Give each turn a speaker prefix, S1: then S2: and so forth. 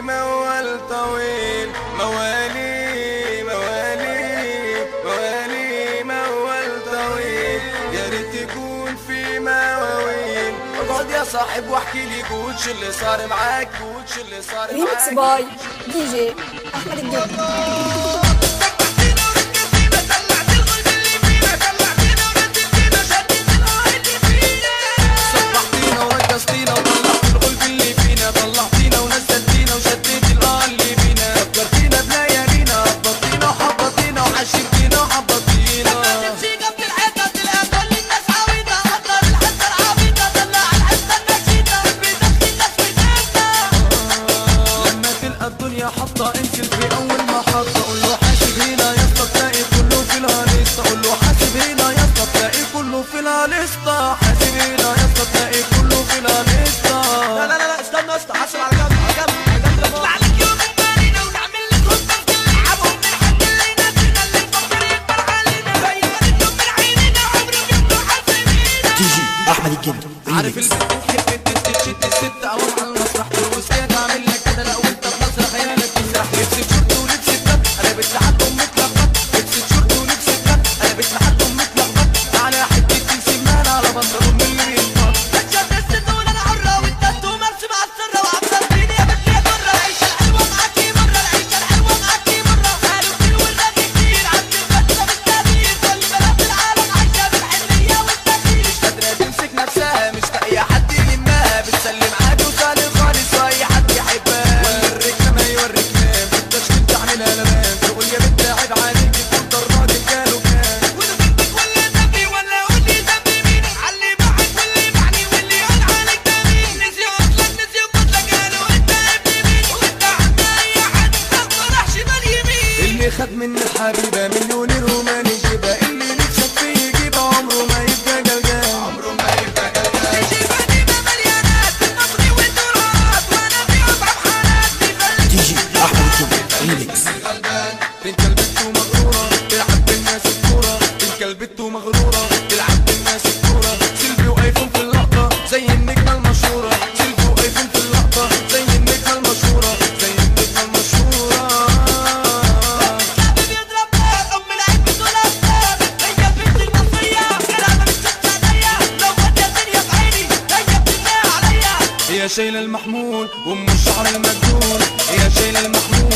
S1: موال طويل، موالي موال طويل، يا ريت يكون في مواويل. اقعد يا صاحب واحكي لي كوتش اللي صار معاك، كوتش اللي صار معاك.
S2: ريمكس باي دي جي احمد الجن.
S1: حطة انزل في اول محطة، قول له حاسب هنا يا اسطى تلاقي كله في الهاليستا، قول له حاسب هنا يا اسطى تلاقي كله في الهاليستا، حاسب هنا يا اسطى تلاقي كله في الهاليستا.
S3: لا استنى يا اسطى، حاسب على جنب على جنب نطلع لك يوم الثاني ونعمل لك خطة نلعبهم من حد اللي ينزلنا اللي يفكر يكبر علينا، بين لهم من عينينا عمرهم يبقوا حاسبينا.
S4: تيجي احمد الجن.
S1: عارف البنت تحب تشد الست او على المسرح ترقص فيها تعمل لك كده، لو انت بنظرة خيالك تسرح. لبس شورت ولبس الكاب قلبت لحد ام متلخبط، لبس شورت ولبس الكاب قلبت لحد ام متلخبط، على حتة سمان على بنطلون من اللي بينطط.
S3: بتشد الست وانا حرة والتاتو مرسي مع السرة وعبرتيني يا بنت يا درة، العيشة الحلوة معاكي مرة، العيشة الحلوة معاكي مرة، قالوا كتير والرغي كتير عند الفترة بالتغيير، كل بلد العالم عايشة بالحنية والتغيير.
S1: مش قادرة تمسك نفسها، مش لاقية حد يلمها، بتسلم عادي وسالم خالص واي حد يحبها. ولا الركنة ما يوريك نام، في التشكيل تعملها لمام، تقول يا بنت عيب عليك تفضل الراجل قالوا كام.
S3: وانا بنتك ولا ذنبي ولا قول لي ذنبي مين، علي معك واللي معني واللي قال عليك ده مين، نسيوا اصلك نسيوا قتلك قالوا انت ابن مين، وانت عند اي حد ما راح شمال يمين.
S1: اللي خد من الحبيبة مليونير وما نجيبها، اللي نفسك فيه يجيبها عمره ما يبقى قلقان، عمره ما يبقى قلقان.
S3: جيباني ما مليانات بالنصري والدولارات، وانا في اصعب حالات بفلت.
S4: تيجي احمد الجن ريمكس.
S1: تلك البت مغرورة تلعب بالناس الكورة، تلك البت مغرورة تلعب بالناس الكورة. سيلفي وايفون في اللقطة زي النجمة المشهورة، سيلفي وايفون في اللقطة زي النجمة المشهورة، زي النجمة المشهورة.
S3: الكلب بيضرب نار ام العيب بتقول اسباب، هي البنت المصرية كلامها مش تتسادية، لو فاتت الدنيا في عيني هي بتنام عليا.
S1: هي شايلة المحمول وام الشعر المجنون، هي شايلة المحمول